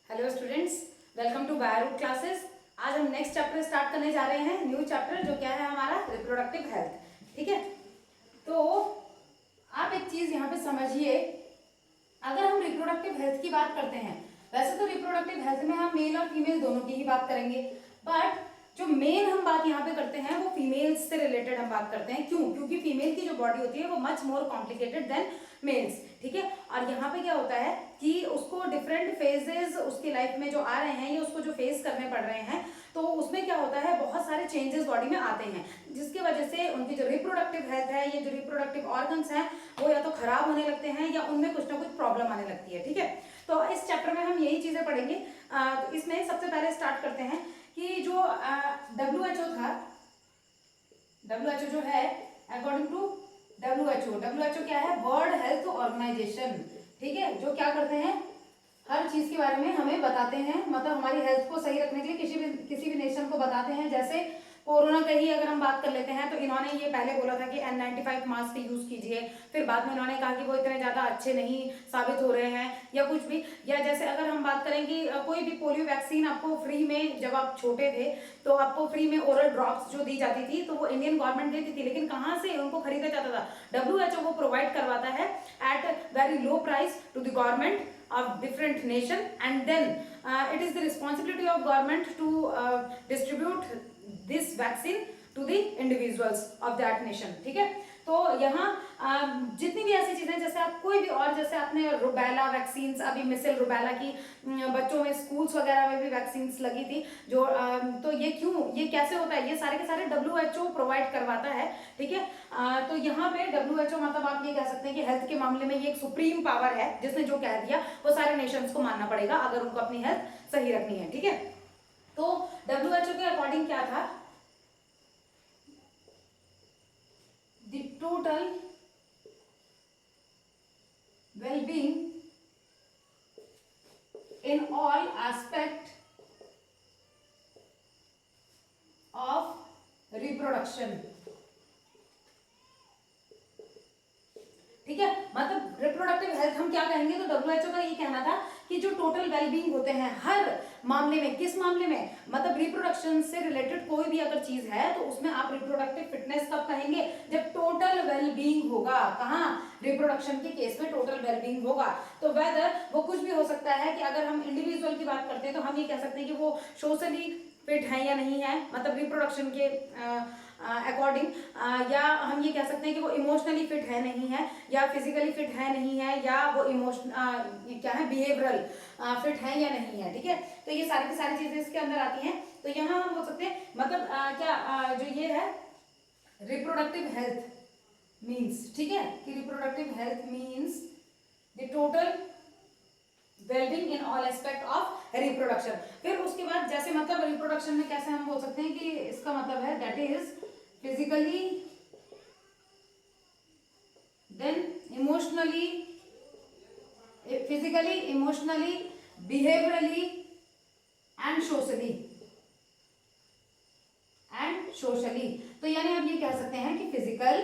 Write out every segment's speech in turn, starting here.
Hello students, welcome to Bioroot classes. आज हम next chapter start करने जा रहे हैं, न्यू चैप्टर जो क्या है हमारा रिप्रोडक्टिव हेल्थ। ठीक है, तो आप एक चीज यहाँ पे समझिए। अगर हम रिप्रोडक्टिव हेल्थ की बात करते हैं, वैसे तो रिप्रोडक्टिव हेल्थ में हम मेल और फीमेल दोनों की ही बात करेंगे, बट जो मेन हम बात यहाँ पे करते हैं वो फीमेल्स से रिलेटेड हम बात करते हैं। क्यों? क्योंकि फीमेल की जो बॉडी होती है वो much more complicated than males. ठीक है, और यहाँ पे क्या होता है कि उसको डिफरेंट फेजेस उसकी लाइफ में जो आ रहे हैं या उसको जो फेस करने पड़ रहे हैं, तो उसमें क्या होता है बहुत सारे चेंजेस बॉडी में आते हैं, जिसकी वजह से उनकी जो रिप्रोडक्टिव हेल्थ है, ये जो रिप्रोडक्टिव ऑर्गन्स हैं, वो या तो खराब होने लगते हैं या उनमें कुछ ना कुछ प्रॉब्लम आने लगती है। ठीक है, तो इस चैप्टर में हम यही चीजें पढ़ेंगे। तो इसमें सबसे पहले स्टार्ट करते हैं कि जो WHO था, WHO जो है अकॉर्डिंग टू WHO क्या है? World health organisation. ठीक है, जो क्या करते हैं, हर चीज के बारे में हमें बताते हैं, मतलब हमारी हेल्थ को सही रखने के लिए किसी भी नेशन को बताते हैं। जैसे कोरोना का ही अगर हम बात कर लेते हैं, तो इन्होंने ये पहले बोला था कि N95 मास्क यूज कीजिए, फिर बाद में इन्होंने कहा कि वो इतने ज्यादा अच्छे नहीं साबित हो रहे हैं या कुछ भी। या जैसे अगर हम बात करें कि कोई भी पोलियो वैक्सीन आपको फ्री में, जब आप छोटे थे तो आपको फ्री में ओरल ड्रॉप्स जो दी जाती थी, तो वो इंडियन गवर्नमेंट देती थी, लेकिन कहाँ से उनको खरीदा जाता था? WHO वो प्रोवाइड करवाता है at very low price to the government of different nation, and then it is the responsibility of government to distribute this vaccine to the individuals of that nation। ठीक है, तो यहाँ जितनी भी ऐसी चीजें, जैसे आप कोई भी और, जैसे आपने रुबेला वैक्सीन, अभी मिसल रुबेला की बच्चों में स्कूल्स वगैरह में भी वैक्सीन लगी थी जो तो ये क्यों, ये कैसे होता है? ये सारे के सारे WHO प्रोवाइड करवाता है। ठीक है, तो यहाँ पे WHO मतलब आप ये कह सकते हैं कि हेल्थ के मामले में ये एक सुप्रीम पावर है, जिसने जो कह दिया वो सारे नेशंस को मानना पड़ेगा अगर उनको अपनी हेल्थ सही रखनी है। ठीक है, तो WHO के अकॉर्डिंग क्या था, the total well-being in all aspect of reproduction। ठीक है, मतलब रिप्रोडक्टिव हेल्थ हम क्या कहेंगे, तो WHO का ये कहना था कि जो टोटल वेलबींग होते हैं हर मामले में, किस मामले में, मतलब रिप्रोडक्शन से रिलेटेड कोई भी अगर चीज है तो उसमें आप रिप्रोडक्टिव फिटनेस कब कहेंगे? जब टोटल वेलबींग होगा। कहाँ? रिप्रोडक्शन के केस में टोटल वेलबींग होगा। तो वेदर वो कुछ भी हो सकता है कि अगर हम इंडिविजुअल की बात करते हैं तो हम ये कह सकते हैं कि वो सोशली फिट है या नहीं है, मतलब रिप्रोडक्शन के अकॉर्डिंग, या हम ये कह सकते हैं कि वो इमोशनली फिट है नहीं है, या फिजिकली फिट है नहीं है, या वो क्या है, बिहेवियरल फिट है या नहीं है। ठीक है, तो ये सारी की सारी चीजें इसके अंदर आती हैं। तो यहाँ हम बोल सकते हैं, मतलब जो ये है रिप्रोडक्टिव हेल्थ मीन्स, ठीक है, कि reproductive health means the total wellbeing in all aspect of reproduction. फिर उसके बाद जैसे, मतलब रिप्रोडक्शन में कैसे हम बोल सकते हैं कि इसका मतलब है that is physically, then emotionally, behaviourally and socially. तो यानी हम ये कह सकते हैं कि फिजिकल,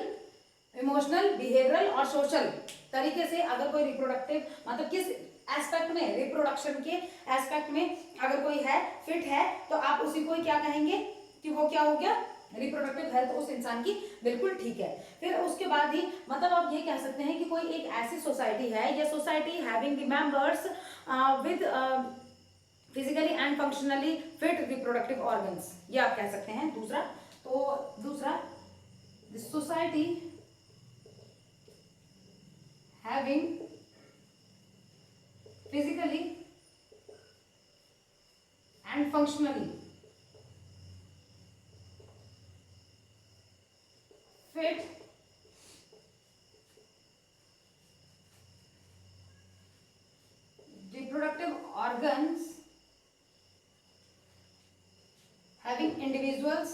इमोशनल, बिहेवियरल और सोशल तरीके से अगर कोई रिप्रोडक्टिव, मतलब किस एस्पेक्ट में, रिप्रोडक्शन के एस्पेक्ट में अगर कोई है, फिट है, तो आप उसी को क्या कहेंगे कि वो क्या हो गया, रिप्रोडक्टिव हेल्थ उस इंसान की बिल्कुल ठीक है। फिर उसके बाद ही, मतलब आप ये कह सकते हैं कि कोई एक ऐसी सोसाइटी है, या society having the members with physically and functionally fit reproductive organs, ये आप कह सकते हैं। दूसरा, तो दूसरा, society having physically and functionally fit reproductive organs having individuals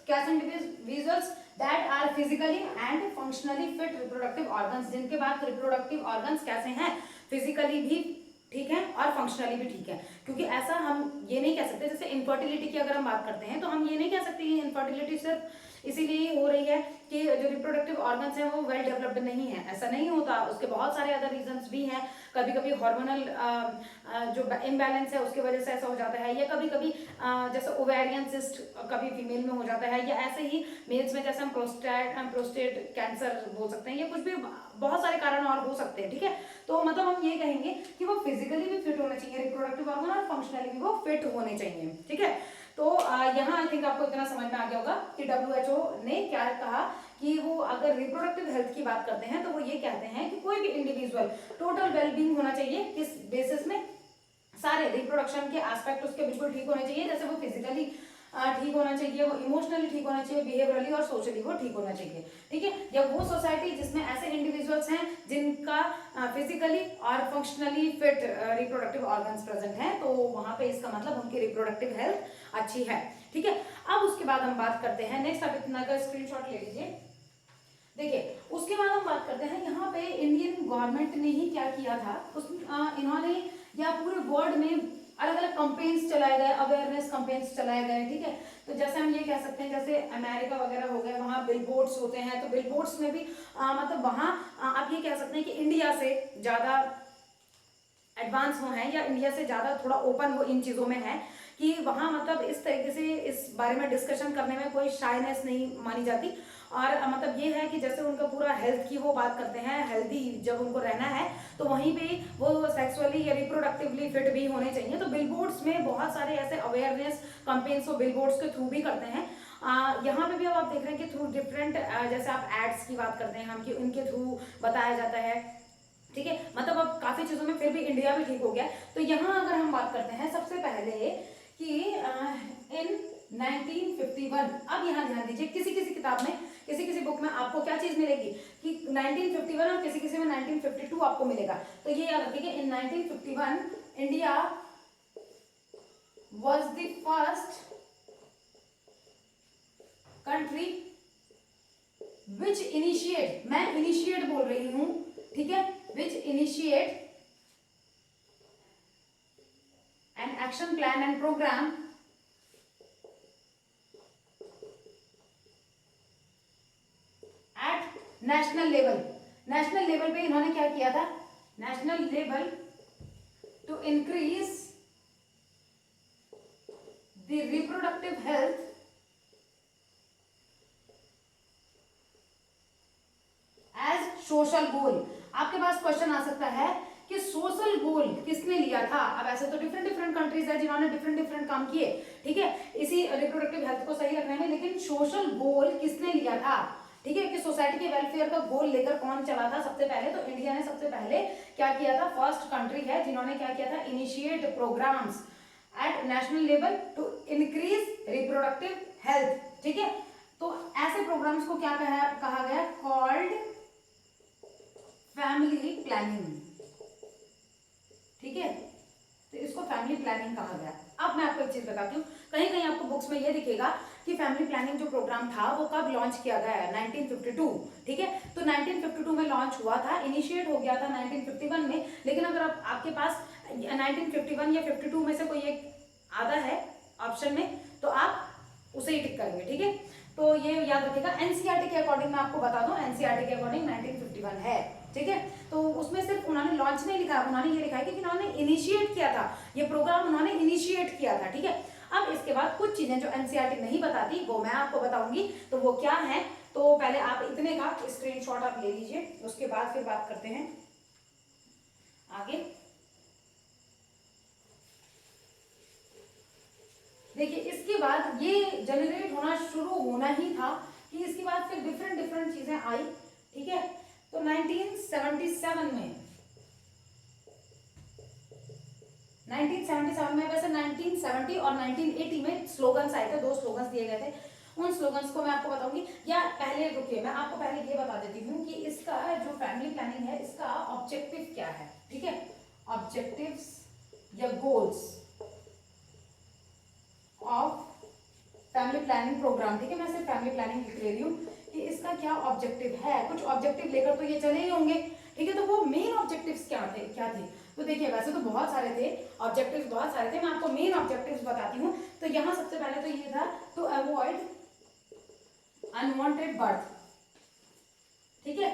कैसे individuals that are physically and functionally fit reproductive organs, जिनके पास रिप्रोडक्टिव ऑर्गन्स कैसे हैं, फिजिकली भी ठीक है और फंक्शनली भी ठीक है। क्योंकि ऐसा हम ये नहीं कह सकते, जैसे इनफर्टिलिटी की अगर हम बात करते हैं तो हम ये नहीं कह सकते कि इनफर्टिलिटी सिर्फ इसीलिए हो रही है कि जो रिप्रोडक्टिव ऑर्गन्स हैं वो वेल डेवलप्ड नहीं है। ऐसा नहीं होता, उसके बहुत सारे अदर रीजंस भी हैं। कभी कभी हार्मोनल जो इम्बैलेंस है उसकी वजह से ऐसा हो जाता है, या कभी कभी जैसे ओवेरियन सिस्ट कभी फीमेल में हो जाता है, या ऐसे ही मेल्स में जैसे हम प्रोस्टेट कैंसर बोल सकते हैं, या कुछ भी बहुत सारे कारण और हो सकते हैं। ठीक है, तो मतलब हम ये कहेंगे कि वो फिजिकली भी फिट होना चाहिए रिप्रोडक्टिव ऑर्गन, और फंक्शनली भी वो फिट होने चाहिए। ठीक है, तो यहाँ आई थिंक आपको इतना समझ में आ गया होगा कि WHO ने क्या कहा कि वो अगर रिप्रोडक्टिव हेल्थ की बात करते हैं तो वो ये कहते हैं कि कोई भी इंडिविजुअल टोटल वेलबींग होना चाहिए। किस बेसिस में? सारे रिप्रोडक्शन के एस्पेक्ट उसके बिल्कुल ठीक होने चाहिए, जैसे वो फिजिकली ठीक होना चाहिए, वो इमोशनली ठीक होना चाहिए, बिहेवियरली और सोशली वो ठीक होना चाहिए। ठीक है, या वो सोसाइटी जिसमें ऐसे इंडिविजुअल्स हैं जिनका फिजिकली और functionally fit reproductive organs present हैं, तो वहां पे इसका मतलब उनकी रिप्रोडक्टिव हेल्थ अच्छी है। ठीक है, अब उसके बाद हम बात करते हैं नेक्स्ट, आप इतना का स्क्रीनशॉट ले लीजिए। देखिए, उसके बाद हम बात करते हैं यहाँ पे इंडियन गवर्नमेंट ने ही क्या किया था, इन्होंने या पूरे वर्ल्ड में अलग अलग कंपेन्स चलाए गए, अवेयरनेस कंपेन्स चलाए गए। ठीक है, तो जैसे हम ये कह सकते हैं जैसे अमेरिका वगैरह हो गए, वहाँ बिलबोर्ड्स होते हैं, तो बिलबोर्ड्स में भी मतलब वहाँ आप ये कह सकते हैं कि इंडिया से ज़्यादा एडवांस हो हैं, या इंडिया से ज़्यादा थोड़ा ओपन हो इन चीज़ों में है, कि वहाँ मतलब इस तरीके से इस बारे में डिस्कशन करने में कोई शाइनेस नहीं मानी जाती। और मतलब ये है कि जैसे उनका पूरा हेल्थ की वो बात करते हैं, हेल्दी जब उनको रहना है तो वहीं पे वो सेक्सुअली या रिप्रोडक्टिवली फिट भी होने चाहिए। तो बिलबोर्ड्स में बहुत सारे ऐसे अवेयरनेस कैंपेन्स वो बिलबोर्ड्स के थ्रू भी करते हैं। यहाँ पे भी अब आप देख रहे हैं कि थ्रू डिफरेंट जैसे आप एड्स की बात करते हैं हम, कि उनके थ्रू बताया जाता है। ठीक है, मतलब अब काफी चीजों में फिर भी इंडिया भी ठीक हो गया। तो यहाँ अगर हम बात करते हैं सबसे पहले कि इन 1951, अब यहाँ ध्यान दीजिए, किसी किसी किताब में किसी किसी बुक में आपको क्या चीज मिलेगी कि 1951, और किसी किसी में 1952 आपको मिलेगा। तो ये याद रखिए इन 1951 India was the first country which initiate, मैं initiate बोल रही हूं, ठीक है, which initiate an action plan and program at national level। National level पे इन्होंने क्या किया था? National level to increase the reproductive health as social goal. आपके पास क्वेश्चन आ सकता है कि सोशल गोल किसने लिया था? अब ऐसे तो डिफरेंट डिफरेंट कंट्रीज है जिन्होंने डिफरेंट डिफरेंट काम किए, ठीक है, इसी रिप्रोडक्टिव हेल्थ को सही रखने में, लेकिन सोशल गोल किसने लिया था? ठीक है, कि सोसाइटी के वेलफेयर का गोल लेकर कौन चला था सबसे पहले? तो इंडिया ने सबसे पहले क्या किया था? फर्स्ट कंट्री है जिन्होंने क्या किया था? Initiate programmes at national level to increase reproductive health. ठीक है, तो ऐसे प्रोग्राम्स को क्या कहा गया? Called family planning. ठीक है, तो इसको फैमिली प्लानिंग कहा गया। अब मैं आपको एक चीज बताती हूँ, कहीं कहीं आपको बुक्स में ये दिखेगा कि फैमिली प्लानिंग जो प्रोग्राम था वो कब लॉन्च किया गया है? 1952। ठीक है, तो 1952 में लॉन्च हुआ था, इनिशिएट हो गया था 1951 में। लेकिन अगर आपके पास 1951 या 52 में से कोई एक आता है ऑप्शन में, तो आप उसे ही टिक करेंगे। ठीक है, तो ये याद रखिएगा। एनसीईआरटी के अकॉर्डिंग मैं आपको बता दूं, एनसीईआरटी के अकॉर्डिंग 1951 है। ठीक है, तो उसमें सिर्फ उन्होंने लॉन्च नहीं लिखा, उन्होंने ये लिखा है कि इन्होंने इनिशिएट किया था, ये प्रोग्राम उन्होंने इनिशिएट किया था। ठीक है, अब इसके बाद कुछ चीजें जो एनसीईआरटी नहीं बताती वो मैं आपको बताऊंगी, तो वो क्या है? तो पहले आप इतने का स्क्रीनशॉट आप ले लीजिए, उसके बाद फिर बात करते हैं आगे। देखिए, इसके बाद ये जनरेट होना शुरू होना ही था कि इसके बाद फिर डिफरेंट डिफरेंट चीजें आई। ठीक है, तो 1977 में 1977 में, वैसे 1970 और 1980 में स्लोगन्स आए थे, 2 स्लोगन्स दिए गए थे। उन स्लोगन्स को मैं आपको बताऊंगी, या पहले रुकिए मैं आपको पहले ये बता देती हूँ कि इसका जो फैमिली प्लानिंग है इसका ऑब्जेक्टिव क्या है। ठीक है, ऑब्जेक्टिव्स या goals of family planning programme. ठीक है, मैं सिर्फ फैमिली प्लानिंग लिख ले रही हूँ कि इसका क्या ऑब्जेक्टिव है। कुछ ऑब्जेक्टिव लेकर तो ये चले ही होंगे। ठीक है, तो वो मेन ऑब्जेक्टिव्स क्या थे? तो देखिए, वैसे तो बहुत सारे थे ऑब्जेक्टिव्स, बहुत सारे थे, मैं आपको मेन ऑब्जेक्टिव्स बताती हूँ। तो यहाँ सबसे पहले तो ये था टू अवॉइड अनवांटेड बर्थ, ठीक है।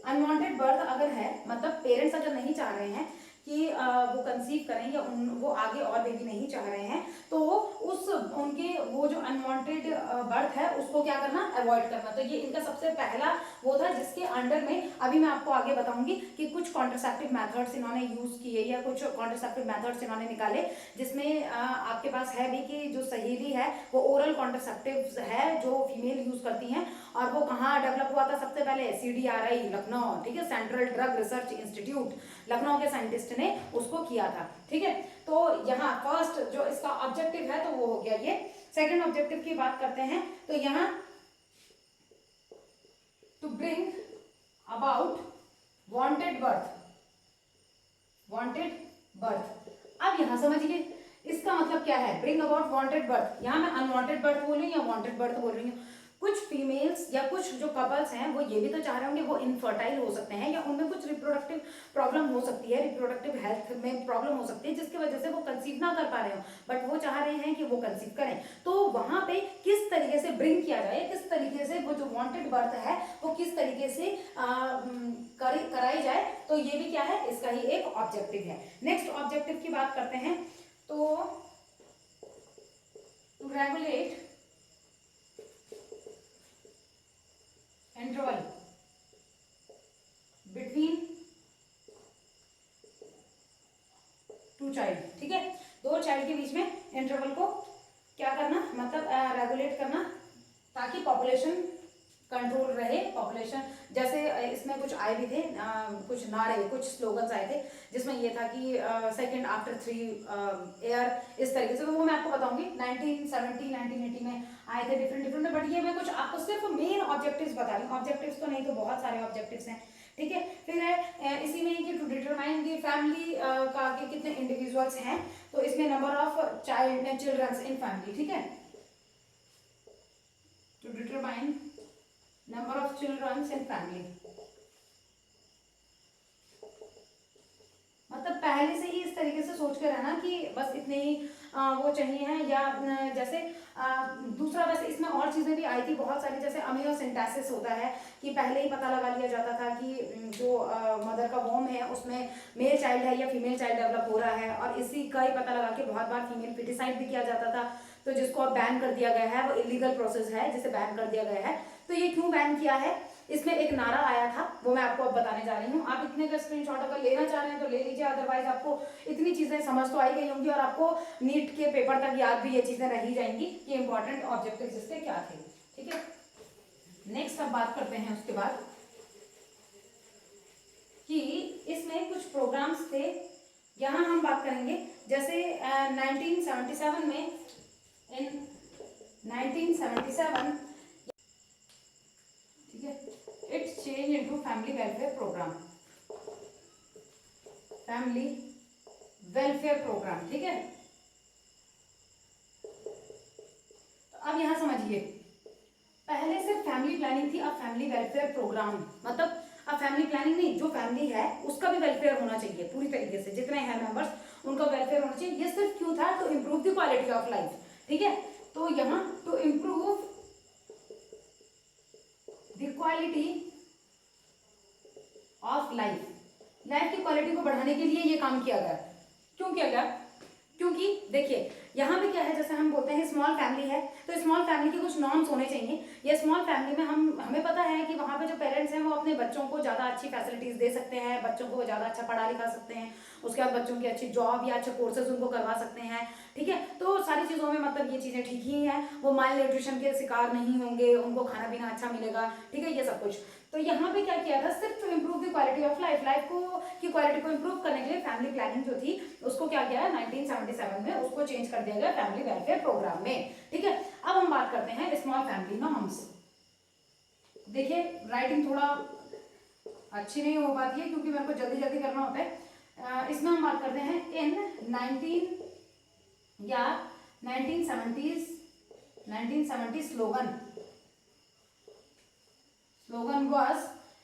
अनवांटेड बर्थ अगर है, मतलब पेरेंट्स अगर नहीं चाह रहे हैं कि वो कंसीव करें या वो आगे और बेबी नहीं चाह रहे हैं, तो उस उनके वो जो अनवांटेड बर्थ है उसको क्या करना, अवॉइड करना। तो ये इनका सबसे पहला वो था, जिसके अंडर में अभी मैं आपको आगे बताऊंगी कि कुछ कॉन्ट्रासेप्टिव मेथड्स इन्होंने यूज किए या कुछ कॉन्ट्रासेप्टिव मेथड्स इन्होंने निकाले, जिसमें आपके पास है भी कि जो सहेली है वो ओरल कॉन्ट्रासेप्टिव है जो फीमेल यूज करती हैं, और वो कहाँ डेवलप हुआ था सबसे पहले, CDRI लखनऊ, ठीक है, central drug research institute Lucknow के साइंटिस्ट ने उसको किया था, ठीक है। तो यहाँ फर्स्ट जो इसका ऑब्जेक्टिव है तो वो हो गया ये। सेकंड ऑब्जेक्टिव की बात करते हैं तो यहाँ to bring about wanted birth, wanted birth. अब यहाँ समझिए इसका मतलब क्या है, ब्रिंग अबाउट वांटेड बर्थ। यहाँ मैं अनवांटेड बर्थ बोल रही हूँ या वांटेड बर्थ बोल रही हूँ। कुछ फीमेल्स या कुछ जो कपल्स हैं वो ये भी तो चाह रहे होंगे वो इनफर्टाइल हो सकते हैं, या उनमें कुछ रिप्रोडक्टिव प्रॉब्लम हो सकती है, रिप्रोडक्टिव हेल्थ में प्रॉब्लम हो सकती है, जिसकी वजह से वो कंसीव ना कर पा रहे हो, बट वो चाह रहे हैं कि वो कंसीव करें। तो वहां पे किस तरीके से ब्रिंग किया जाए, किस तरीके से वो जो वांटेड बर्थ है वो किस तरीके से कराई जाए, तो ये भी क्या है, इसका ही एक ऑब्जेक्टिव है। नेक्स्ट ऑब्जेक्टिव की बात करते हैं तो to regulate interval between two child, ठीक है, दो चाइल्ड के बीच में इंटरवल को क्या करना, मतलब रेगुलेट करना, ताकि पॉपुलेशन कंट्रोल रहे। पॉपुलेशन जैसे इसमें कुछ आए भी थे, कुछ नारे, कुछ स्लोगन्स आए थे जिसमें ये था कि सेकंड आफ्टर 3 ईयर, इस तरीके से। तो वो मैं आपको बताऊंगी 1970 1980 में आए थे डिफरेंट, बट ये मैं कुछ आपको सिर्फ मेन ऑब्जेक्टिव्स बता रही हूँ, ऑब्जेक्टिव्स तो नहीं, तो बहुत सारे ऑब्जेक्टिव्स हैं, ठीक है। फिर है इसी में कि टू डिटरमाइन दी फैमिली का कि कितने इंडिविजुअल्स हैं, तो इसमें number of childrens in family, ठीक है, to determine number of childrens in family. मतलब पहले से ही इस तरीके से सोच कर रहना कि बस इतने ही वो चाहिए हैं, या जैसे दूसरा वैसे इसमें और चीज़ें भी आई थी बहुत सारी, जैसे अमियोसिंथेसिस होता है कि पहले ही पता लगा लिया जाता था कि जो मदर का वोम है उसमें मेल चाइल्ड है या फीमेल चाइल्ड डेवलप हो रहा है, और इसी का ही पता लगा के बहुत बार फीमेल फिटिसाइड भी किया जाता था, तो जिसको अब बैन कर दिया गया है, वो इलीगल प्रोसेस है जिसे बैन कर दिया गया है। तो ये क्यों बैन किया है, इसमें एक नारा आया था, वो मैं आपको अब बताने जा रही हूँ। आप इतने का स्क्रीनशॉट अगर लेना चाह रहे हैं तो ले लीजिए, अदरवाइज आपको इतनी चीजें समझ तो आई गई होंगी और आपको नीट के पेपर तक याद भी ये चीजें रही जाएंगी कि इंपॉर्टेंट ऑब्जेक्टिव्स इसके क्या थे, ठीक है। नेक्स्ट अब बात करते हैं उसके बाद कि इसमें कुछ प्रोग्राम्स थे, यहाँ हम बात करेंगे जैसे 1977 में, in 1977 it's change into family welfare programme, family welfare programme, ठीक है। तो अब यहां समझिए, पहले सिर्फ फैमिली प्लानिंग थी, अब फैमिली वेलफेयर प्रोग्राम, मतलब अब फैमिली प्लानिंग नहीं, जो फैमिली है उसका भी वेलफेयर होना चाहिए पूरी तरीके से, जितने हैं मेंबर्स उनका वेलफेयर होना चाहिए। ये सिर्फ क्यों था, to improve the quality of life, ठीक है। तो यहाँ to improve the quality of life, life की क्वालिटी को बढ़ाने के लिए ये काम किया गया। क्यों किया गया, क्योंकि देखिए यहाँ पे क्या है, जैसे हम बोलते हैं स्मॉल फैमिली है, तो स्मॉल फैमिली के कुछ नॉर्म्स होने चाहिए। ये स्मॉल फैमिली में हमें पता है कि वहाँ पे जो पेरेंट्स हैं वो अपने बच्चों को ज़्यादा अच्छी फैसिलिटीज़ दे सकते हैं, बच्चों को ज़्यादा अच्छा पढ़ा लिखा सकते हैं, उसके बाद बच्चों की अच्छी जॉब या अच्छे कोर्सेज उनको करवा सकते हैं, ठीक है। तो सारी चीज़ों में मतलब ये चीज़ें ठीक ही हैं, वो माइल न्यूट्रिशन के शिकार नहीं होंगे, उनको खाना पीना अच्छा मिलेगा, ठीक है, ये सब कुछ। तो यहाँ पे क्या किया था, सिर्फ to improve the quality of life, life को की क्वालिटी को इम्प्रूव करने के लिए फैमिली प्लानिंग जो थी उसको क्या किया 1977 में उसको चेंज कर दिया गया फैमिली वेलफेयर प्रोग्राम में, ठीक है। अब हम बात करते हैं स्मॉल फैमिली नॉर्म्स। देखिए राइटिंग थोड़ा अच्छी नहीं हो पाती है क्योंकि मेरे को जल्दी जल्दी करना होता है। इसमें हम बात करते हैं इन 1970 स्लोगन वाज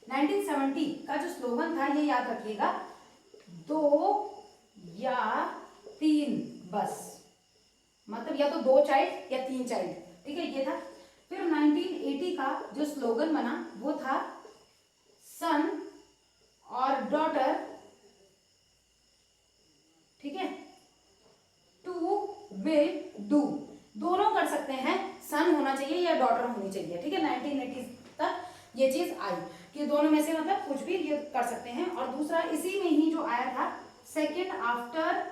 1970 का जो स्लोगन था ये याद रखिएगा, 2 या 3 बस, मतलब या तो 2 चाइल्ड या 3 चाइल्ड, ठीक है, ये था। फिर 1980 का जो स्लोगन बना वो था सन और डॉटर, ठीक है, टू विल डू, दोनों कर सकते हैं, सन होना चाहिए या डॉटर होनी चाहिए, ठीक है। 1980 तक ये चीज आई कि दोनों में से मतलब कुछ भी ये कर सकते हैं। और दूसरा इसी में ही जो आया था, सेकेंड आफ्टर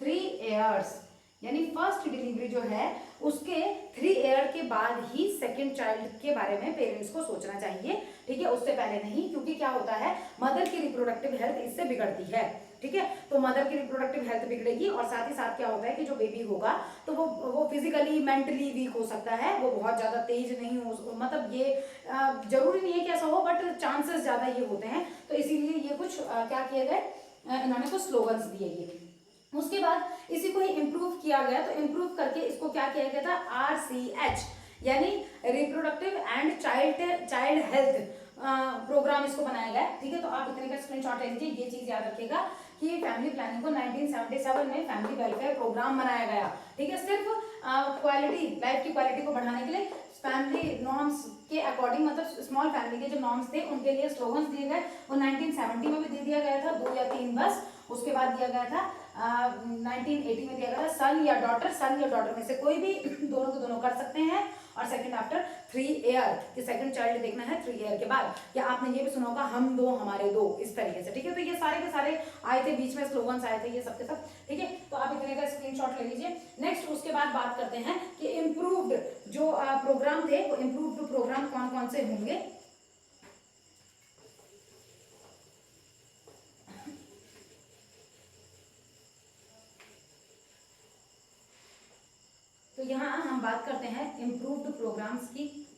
3 ईयर्स, यानी फर्स्ट डिलीवरी जो है उसके 3 ईयर के बाद ही सेकेंड चाइल्ड के बारे में पेरेंट्स को सोचना चाहिए, ठीक है, उससे पहले नहीं। क्योंकि क्या होता है, मदर की रिप्रोडक्टिव हेल्थ इससे बिगड़ती है, ठीक है। तो मदर की रिप्रोडक्टिव हेल्थ बिगड़ेगी और साथ ही साथ क्या होता है कि जो बेबी होगा तो वो फिजिकली मेंटली वीक हो सकता है, वो बहुत ज्यादा तेज नहीं हो, मतलब ये जरूरी नहीं है कि ऐसा हो, बट चांसेस ज्यादा ये होते हैं। तो इसीलिए ये कुछ क्या किए गए, इन्होंने कुछ स्लोगन्स दिए ये। उसके बाद इसी को ही इम्प्रूव किया गया, तो इम्प्रूव करके इसको क्या किया गया था, RCH यानी reproductive and child health programme इसको बनाया गया, ठीक है। तो आप इतने का स्क्रीनशॉट ले लीजिए, ये चीज याद रखिएगा कि फैमिली प्लानिंग को 1977 में फैमिली वेलफेयर प्रोग्राम बनाया गया, ठीक है, सिर्फ क्वालिटी, लाइफ की क्वालिटी को बढ़ाने के लिए फैमिली नॉर्म्स के अकॉर्डिंग, मतलब स्मॉल फैमिली के जो नॉर्म्स थे उनके लिए स्लोगन्स दिए गए। वो 1970 में भी दे दिया गया था, 2 या 3 बस। उसके बाद दिया गया था 1980 में दिया गया था सन या डॉटर में से कोई भी दोनों को दोनों कर सकते हैं। और सेकंड आफ्टर 3 ईयर कि सेकंड चाइल्ड देखना है 3 ईयर के बाद। या आपने ये भी सुना होगा हम दो हमारे दो, इस तरीके से, ठीक है। तो ये सारे के सारे आए थे, बीच में स्लोगन्स आए थे ये सब के सब, ठीक है। तो आप इतने का स्क्रीनशॉट ले लीजिए। नेक्स्ट उसके बाद बात करते हैं कि इम्प्रूव्ड जो प्रोग्राम थे, वो इम्प्रूव्ड प्रोग्राम कौन कौन से होंगे। तो यहाँ हम बात करते हैं इम्प्रूव्ड प्रोग्राम्स की।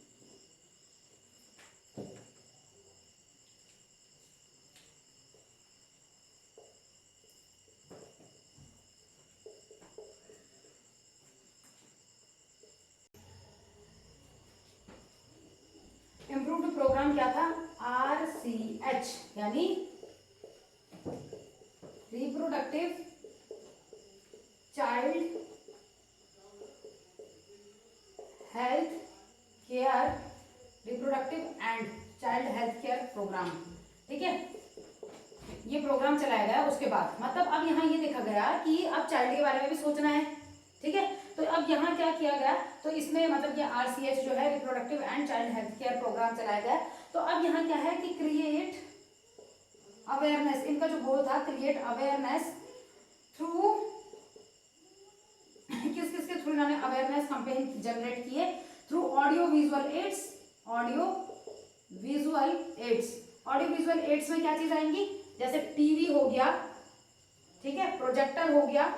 इम्प्रूव्ड प्रोग्राम क्या था, RCH यानी reproductive child health care, reproductive and child health care programme, ठीक है। ये प्रोग्राम चलाया गया। उसके बाद मतलब अब यहाँ ये देखा गया कि अब चाइल्ड के बारे में भी सोचना है, ठीक है। तो अब यहाँ क्या किया गया, तो इसमें मतलब ये RCH जो है reproductive and child health care programme चलाया गया। तो अब यहाँ क्या है कि क्रिएट अवेयरनेस, इनका जो गोल था, क्रिएट अवेयरनेस थ्रू, किस किस के थ्रू इन्होंने अवेयरनेस कैंपेन जनरेट किए, through audio visual aids. Audio visual aids, audio visual aids में क्या चीज आएंगी, जैसे टीवी हो गया, ठीक है, प्रोजेक्टर हो गया,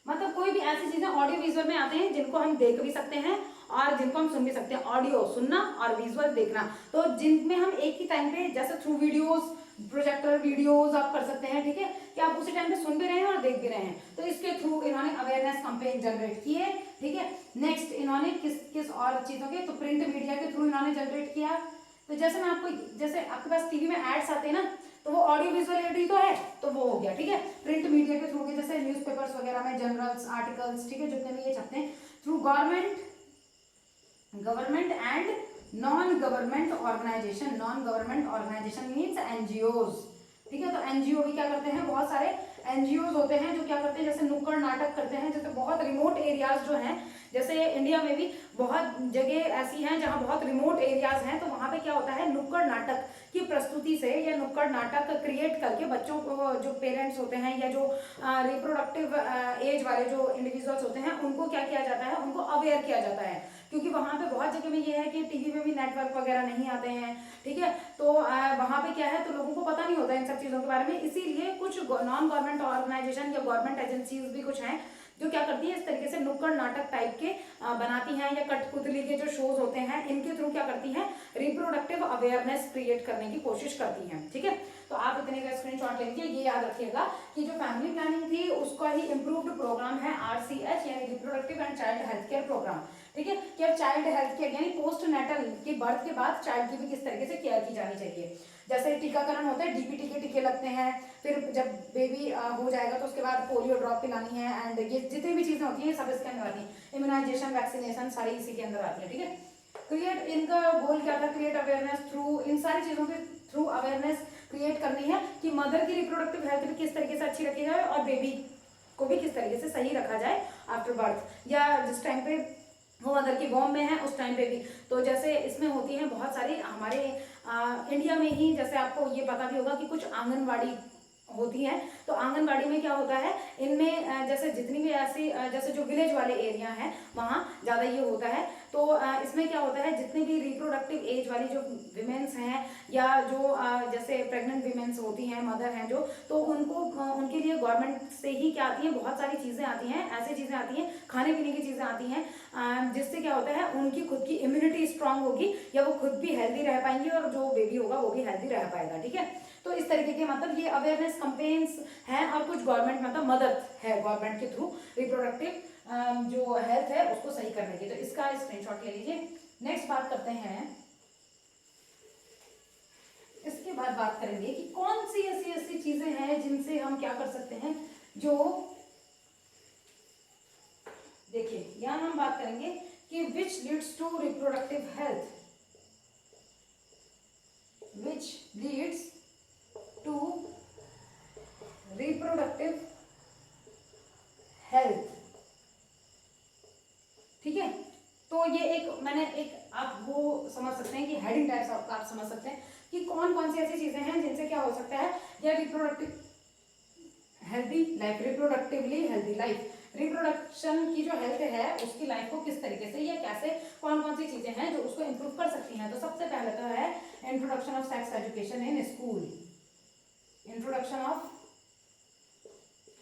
मतलब कोई भी ऐसी चीजें ऑडियो विजुअल में आते हैं जिनको हम देख भी सकते हैं और जिनको हम सुन भी सकते हैं। ऑडियो सुनना और विजुअल देखना, तो जिनमें हम एक ही टाइम पे, जैसे थ्रू वीडियोस, प्रोजेक्टर वीडियोस आप कर सकते हैं, ठीक है, कि आप उसी टाइम पे सुन भी रहे हैं और देख भी रहे हैं। तो इसके थ्रू इन्होंने अवेयरनेस कैंपेन जनरेट किए, ठीक है। नेक्स्ट इन्होंने किस किस और चीजों के, तो प्रिंट मीडिया के थ्रू इन्होंने जनरेट किया। तो जैसे मैं आपको, जैसे आपके पास टीवी में एड्स आते हैं ना, तो वो ऑडियो विजुअल एड ही तो है, तो वो हो गया, ठीक है। प्रिंट मीडिया के थ्रू के जैसे न्यूज़पेपर्स वगैरह में जनरल्स, आर्टिकल्स, ठीक है, जितने भी ये छपते हैं। Through government and non government organisation, non government organisation means NGOs, ठीक है। तो NGO भी क्या करते हैं, बहुत सारे NGOs होते हैं जो क्या करते हैं, जैसे नुक्कड़ नाटक करते हैं। जैसे बहुत रिमोट एरियाज जो हैं, जैसे इंडिया में भी बहुत जगह ऐसी हैं जहाँ बहुत रिमोट एरियाज हैं, तो वहाँ पे क्या होता है, नुक्कड़ नाटक की प्रस्तुति से या नुक्कड़ नाटक क्रिएट करके बच्चों को, जो पेरेंट्स होते हैं या जो रिप्रोडक्टिव एज वाले जो इंडिविजुअल्स होते हैं, उनको क्या किया जाता है, उनको अवेयर किया जाता है। क्योंकि वहाँ पे बहुत जगह में ये है कि टीवी में भी नेटवर्क वगैरह नहीं आते हैं, ठीक है। तो वहाँ पे क्या है, तो लोगों को पता नहीं होता इन सब चीज़ों के बारे में। इसीलिए कुछ नॉन गवर्नमेंट ऑर्गेनाइजेशन या गवर्नमेंट एजेंसीज भी कुछ हैं जो क्या करती है, इस तरीके से नुक्कड़ नाटक टाइप के बनाती हैं, या कठपुतली के जो शोज होते हैं, इनके थ्रू क्या करती हैं, रिप्रोडक्टिव अवेयरनेस क्रिएट करने की कोशिश करती हैं, ठीक है। तो आप इतने का स्क्रीनशॉट लेंगे, ये याद रखिएगा कि जो फैमिली प्लानिंग थी उसका ही इम्प्रूव्ड प्रोग्राम है RCH यानी reproductive and child health care programme, ठीक है, कि अब चाइल्ड हेल्थ केयर यानी पोस्ट नेटल की बर्थ के बाद चाइल्ड की भी किस तरीके से केयर की जानी चाहिए। जैसे टीकाकरण होता है, डीपीटी के टीके लगते हैं, फिर जब बेबी हो जाएगा तो उसके बाद पोलियो ड्रॉप पिलानी है, एंड ये जितनी भी चीजें होती हैं सब इसके अंदर आती हैं, इम्यूनाइजेशन, वैक्सीनेशन सारी इसी के अंदर आती है। ठीक है, क्रिएट, इनका गोल क्या था, क्रिएट अवेयरनेस थ्रू, इन सारी चीजों के थ्रू अवेयरनेस क्रिएट करनी है कि मदर की रिप्रोडक्टिव हेल्थ भी किस तरीके से अच्छी रखी जाए और बेबी को भी किस तरीके से सही रखा जाए आफ्टर बर्थ, या जिस टाइम पे वो मदर की वॉर्म में है उस टाइम पे भी। तो जैसे इसमें होती हैं बहुत सारी हमारे इंडिया में ही, जैसे आपको ये पता भी होगा कि कुछ आंगनवाड़ी होती है, तो आंगनबाड़ी में क्या होता है, इनमें जैसे जितनी भी ऐसी जैसे जो विलेज वाले एरिया हैं वहाँ ज़्यादा ये होता है। तो इसमें क्या होता है, जितनी भी रिप्रोडक्टिव एज वाली जो विमेंस हैं या जो जैसे प्रेग्नेंट विमेंस होती हैं, मदर हैं जो, तो उनको उनके लिए गवर्नमेंट से ही क्या आती है, बहुत सारी चीज़ें आती हैं, ऐसी चीज़ें आती हैं, खाने पीने की चीज़ें आती हैं, जिससे क्या होता है उनकी खुद की इम्यूनिटी स्ट्रांग होगी, या वो खुद भी हेल्दी रह पाएंगी और जो बेबी होगा वो भी हेल्दी रह पाएगा। ठीक है, तो इस तरीके के मतलब ये अवेयरनेस कैंपेन्स हैं, और कुछ गवर्नमेंट मतलब मदद है गवर्नमेंट के थ्रू रिप्रोडक्टिव जो हेल्थ है उसको सही करने की। तो इसका स्क्रीनशॉट ले लीजिए। नेक्स्ट बात करते हैं, इसके बाद बात करेंगे कि कौन सी ऐसी चीजें हैं जिनसे हम क्या कर सकते हैं। जो देखिए यहां हम बात करेंगे कि which leads to reproductive health, which leads to reproductive health. ठीक है, तो ये एक मैंने एक आप वो समझ सकते हैं कि हेडिंग टाइप्स आप समझ सकते हैं कि कौन कौन सी ऐसी चीजें हैं जिनसे क्या हो सकता है, या reproductive healthy life, reproductively healthy life, reproduction की जो हेल्थ है उसकी लाइफ को किस तरीके से या कैसे कौन कौन सी चीजें हैं जो उसको इम्प्रूव कर सकती हैं। तो सबसे पहले तो है introduction of sex education in school, introduction of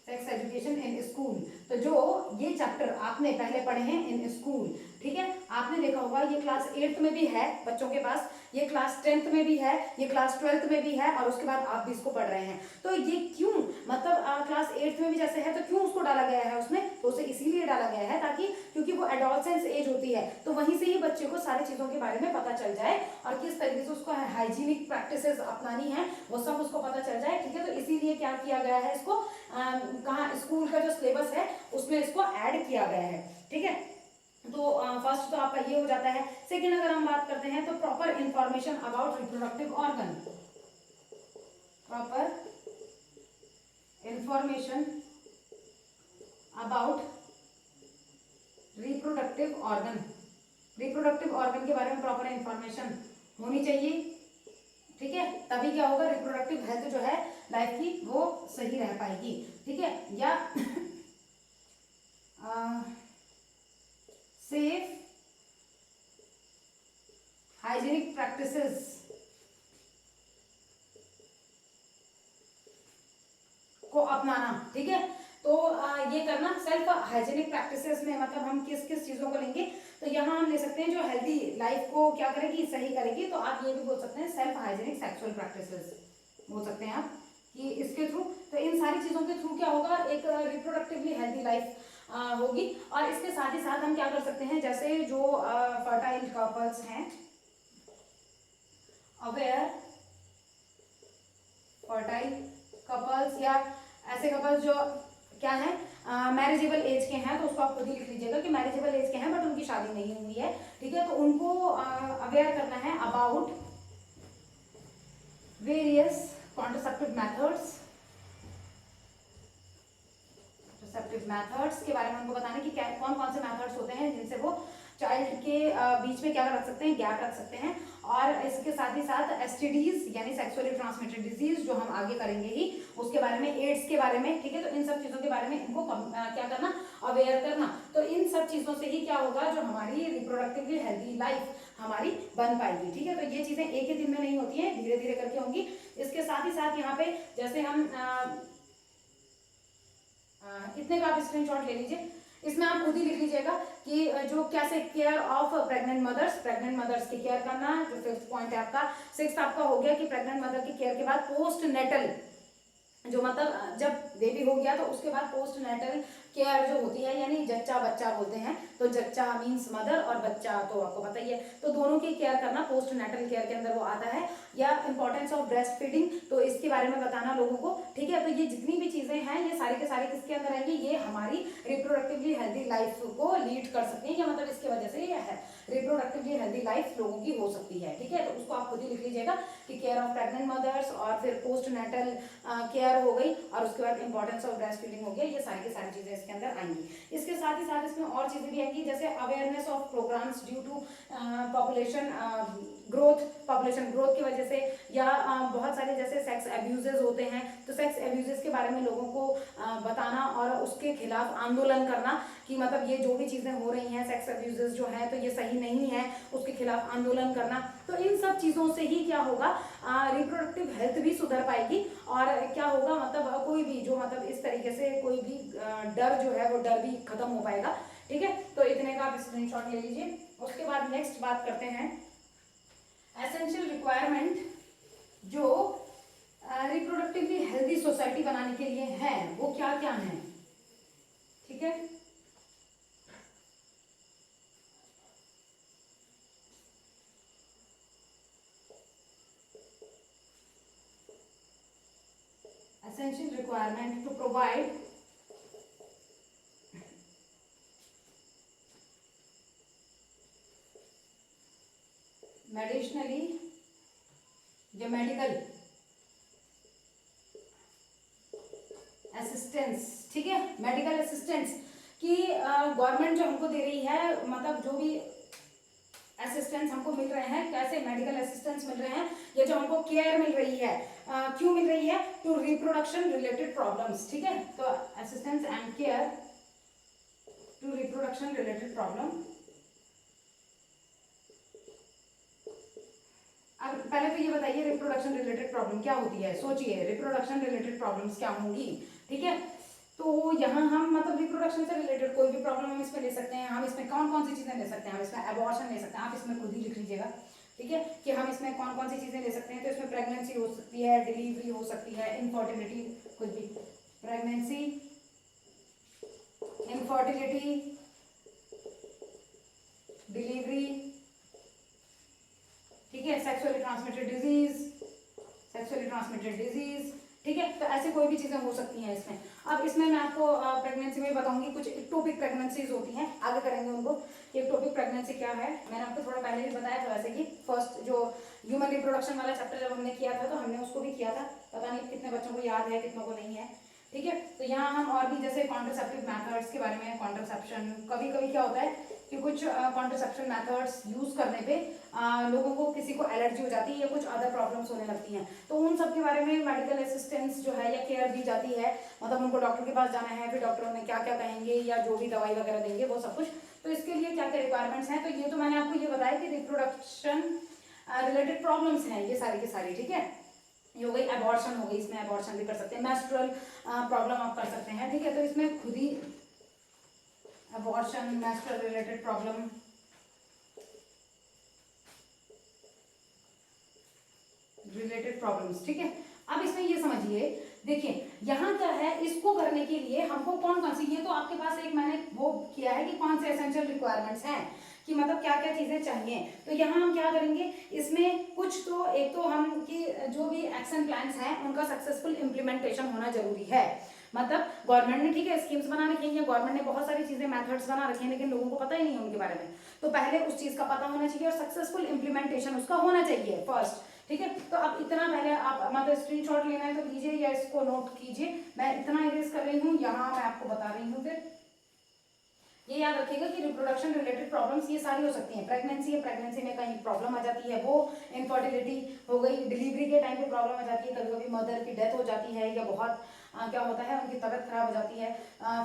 sex education in school. तो जो ये चैप्टर आपने पहले पढ़े हैं इन स्कूल, ठीक है, आपने देखा होगा ये क्लास 8th में भी है बच्चों के पास, ये क्लास 10th में भी है, ये क्लास 12th में भी है, और उसके बाद आप भी इसको पढ़ रहे हैं। तो ये क्यों, मतलब क्लास 8th में भी जैसे है तो क्यों उसको डाला गया है उसमें, तो उसे इसीलिए डाला गया है ताकि, क्योंकि वो एडोलसेंस एज होती है, तो वहीं से ही बच्चे को सारी चीजों के बारे में पता चल जाए और किस तरीके से उसको हाइजीनिक प्रैक्टिसेस अपनानी है वो सब उसको पता चल जाए। ठीक है, तो इसीलिए क्या किया गया है इसको, कहाँ स्कूल का जो सिलेबस है उसमें इसको ऐड किया गया है। ठीक है, तो फर्स्ट तो आपका ये हो जाता है। सेकंड अगर हम बात करते हैं तो proper information about reproductive organ, proper information about reproductive organ, reproductive organ के बारे में प्रॉपर इंफॉर्मेशन होनी चाहिए। ठीक है, तभी क्या होगा, रिप्रोडक्टिव हेल्थ जो है लाइफ की वो सही रह पाएगी। ठीक है, या सेफ हाइजीनिक प्रैक्टिसेस को अपनाना। ठीक है, तो ये करना सेल्फ हाइजीनिक प्रैक्टिसेस में मतलब हम किस किस चीजों को लेंगे, तो यहाँ हम ले सकते हैं जो हेल्दी लाइफ को क्या करेगी, सही करेगी। तो आप ये भी बोल सकते हैं सेल्फ हाइजीनिक सेक्सुअल प्रैक्टिसेस बोल सकते हैं आप कि इसके थ्रू, तो इन सारी चीजों के थ्रू क्या होगा, एक रिप्रोडक्टिवली हेल्दी लाइफ होगी। और इसके साथ ही साथ हम क्या कर सकते हैं, जैसे जो फर्टाइल कपल्स हैं, अवेयर फर्टाइल कपल्स, या ऐसे कपल्स जो क्या है मैरिजेबल एज के हैं, तो उसको आप खुद ही लिख लीजिएगा कि मैरिजेबल एज के हैं बट उनकी शादी नहीं हुई है। ठीक है, तो उनको अवेयर करना है about various contraceptive methods, methods के बारे में उनको बताना कि क्या कौन कौन से मेथड्स होते हैं जिनसे वो चाइल्ड के बीच में क्या रख सकते हैं, गैप रख सकते हैं। और इसके साथ ही साथ एसटीडीज यानी सेक्सुअली ट्रांसमिटेड डिजीज जो हम आगे करेंगे ही, उसके बारे में, एड्स के बारे में। ठीक है, तो इन सब चीजों के बारे में इनको क्या करना, अवेयर करना। तो इन सब चीजों से ही क्या होगा, जो हमारी रिप्रोडक्टिवली हेल्दी लाइफ हमारी बन पाएगी। ठीक है, तो ये चीजें एक ही दिन में नहीं होती हैं, धीरे धीरे करके होंगी। इसके साथ ही साथ यहाँ पे जैसे हम इतने का आप स्क्रीनशॉट ले लीजिए, इसमें आप खुद ही लिख लीजिएगा कि जो कैसे केयर ऑफ प्रेग्नेंट मदर्स की केयर करना, जो 5th पॉइंट है आपका। 6th आपका हो गया कि प्रेग्नेंट मदर की केयर के बाद पोस्ट नेटल, जो मतलब जब बेबी हो गया तो उसके बाद पोस्ट नेटल केयर जो होती है, यानी जच्चा बच्चा बोलते हैं, तो जच्चा मीन्स मदर और बच्चा तो आपको पता ही है, तो दोनों की केयर करना पोस्ट नेटल केयर के अंदर वो आता है। या इंपॉर्टेंस ऑफ ब्रेस्ट फीडिंग, तो इसके बारे में बताना लोगों को, ठीक है। तो ये जितनी भी चीजें हैं ये सारे के सारे किसके अंदर आएंगे, ये हमारी रिप्रोडक्टिवली हेल्दी लाइफ को लीड कर सकते हैं, या मतलब इसके वजह से ये है रिप्रोडक्टिवली हेल्दी लाइफ लोगों की हो सकती है, ठीक है। तो उसको आप खुद ही लिख लीजिएगा कि केयर ऑफ प्रेग्नेंट मदर्स, और फिर पोस्ट नेटल केयर हो गई, और उसके बाद इंपॉर्टेंस ऑफ ब्रेस्ट फीडिंग हो गया, ये सारी की सारी चीजें इसके अंदर आएंगी। इसके साथ ही साथ इसमें और चीजें भी आएंगी, जैसे awareness of programmes due to population growth की वजह से, या बहुत सारे जैसे सेक्स एब्यूजेस होते हैं, तो सेक्स एब्यूजेस के बारे में लोगों को बताना और उसके खिलाफ आंदोलन करना, कि मतलब ये जो भी चीजें हो रही हैं सेक्स एब्यूजेस जो है तो ये सही नहीं है, उसके खिलाफ आंदोलन करना। तो इन सब चीजों से ही क्या होगा, रिप्रोडक्टिव हेल्थ भी सुधर पाएगी, और क्या होगा मतलब कोई भी जो मतलब इस तरीके से कोई भी डर जो है वो डर भी खत्म हो पाएगा, ठीक है। तो इतने का आप स्क्रीनशॉट ले लीजिए। उसके बाद नेक्स्ट बात करते हैं एसेंशियल रिक्वायरमेंट जो रिप्रोडक्टिवली हेल्दी सोसाइटी बनाने के लिए है, वो क्या क्या है, ठीक है। essential requirement to provide medicinally या मेडिकल असिस्टेंस, ठीक है। मेडिकल असिस्टेंस कि गवर्नमेंट जो हमको दे रही है, मतलब जो भी असिस्टेंस हमको मिल रहे हैं, कैसे मेडिकल असिस्टेंस मिल रहे हैं, ये जो हमको केयर मिल रही है, क्यों मिल रही है, टू रिप्रोडक्शन रिलेटेड प्रॉब्लम्स, ठीक है। तो assistance and care to reproduction related problem. अब पहले तो ये बताइए रिप्रोडक्शन रिलेटेड प्रॉब्लम क्या होती है, सोचिए रिप्रोडक्शन रिलेटेड प्रॉब्लम्स क्या होंगी, ठीक है। तो यहाँ हम मतलब रिप्रोडक्शन से रिलेटेड कोई भी प्रॉब्लम हम इसमें ले सकते हैं। हम इसमें कौन कौन सी चीजें ले सकते हैं, हम इसमें एबॉर्शन ले सकते हैं, आप इसमें खुद ही लिख लीजिएगा, ठीक है, कि हम इसमें कौन कौन सी चीजें ले सकते हैं। तो इसमें प्रेगनेंसी हो सकती है, डिलीवरी हो सकती है, इनफर्टिलिटी, कुछ भी, प्रेगनेंसी, इनफर्टिलिटी, डिलीवरी, ठीक है, सेक्सुअली ट्रांसमिटेड डिजीज, ठीक है। तो ऐसे कोई भी चीजें हो सकती हैं इसमें। अब इसमें मैं आपको प्रेगनेंसी में बताऊंगी, कुछ इक्टोपिक प्रेगनेंसीज होती हैं, आगे करेंगे उनको। इक्टोपिक प्रेगनेंसी क्या है, मैंने आपको थोड़ा पहले भी बताया था, वैसे कि फर्स्ट जो ह्यूमन रिप्रोडक्शन वाला चैप्टर जब हमने किया था तो हमने उसको भी किया था, पता नहीं कितने बच्चों को याद है कितनों को नहीं है, ठीक है। तो यहाँ हम और भी जैसे कॉन्ट्रासेप्टिव मेथड्स के बारे में, कॉन्ट्रासेप्शन, कभी कभी क्या होता है कि कुछ कॉन्ट्रासेप्शन मेथड्स यूज करने पे लोगों को किसी को एलर्जी हो जाती है या कुछ अदर प्रॉब्लम्स होने लगती हैं, तो उन सब के बारे में मेडिकल असिस्टेंस जो है या केयर दी जाती है, मतलब उनको डॉक्टर के पास जाना है, फिर डॉक्टर उन्हें क्या क्या कहेंगे या जो भी दवाई वगैरह देंगे वो सब कुछ। तो इसके लिए क्या क्या रिक्वायरमेंट्स हैं, तो ये तो मैंने आपको ये बताया कि रिप्रोडक्शन रिलेटेड प्रॉब्लम्स हैं ये सारी की सारी, ठीक है। ये हो गई, एबॉर्शन हो गई, इसमें एबॉर्शन भी कर सकते हैं, मेंस्ट्रुअल प्रॉब्लम आप कर सकते हैं, ठीक है। तो इसमें खुद ही abortion, menstrual related problem, related problems, ठीक है। अब इसमें ये समझिए, देखिए यहाँ क्या है, इसको करने के लिए हमको कौन कौन सी, ये तो आपके पास एक मैंने वो किया है कि कौन से एसेंशियल रिक्वायरमेंट्स हैं, कि मतलब क्या क्या चीजें चाहिए। तो यहाँ हम क्या करेंगे, इसमें कुछ तो एक तो हम कि जो भी एक्शन प्लान्स हैं उनका सक्सेसफुल इम्प्लीमेंटेशन होना जरूरी है। मतलब गवर्नमेंट ने, ठीक है, स्कीम्स बना रखी हैं, गवर्नमेंट ने बहुत सारी चीजें, मेथड्स बना रखे हैं, लेकिन लोगों को पता ही नहीं है उनके बारे में। तो पहले उस चीज का पता होना चाहिए और सक्सेसफुल इम्प्लीमेंटेशन उसका होना चाहिए फर्स्ट, ठीक है। तो अब इतना पहले आप मतलब स्क्रीनशॉट लेना है तो लीजिए या इसको नोट कीजिए, मैं इतना इरेज कर रही हूँ, यहाँ मैं आपको बता रही हूँ। फिर ये याद रखिएगा कि रिप्रोडक्शन रिलेटेड प्रॉब्लम्स ये सारी हो सकती हैं। प्रेगनेंसी है, प्रेगनेंसी में कहीं प्रॉब्लम आ जाती है, वो इनफर्टिलिटी हो गई, डिलीवरी के टाइम पे प्रॉब्लम आ जाती है, कभी कभी मदर की डेथ हो जाती है या बहुत क्या होता है उनकी तबीयत खराब हो जाती है।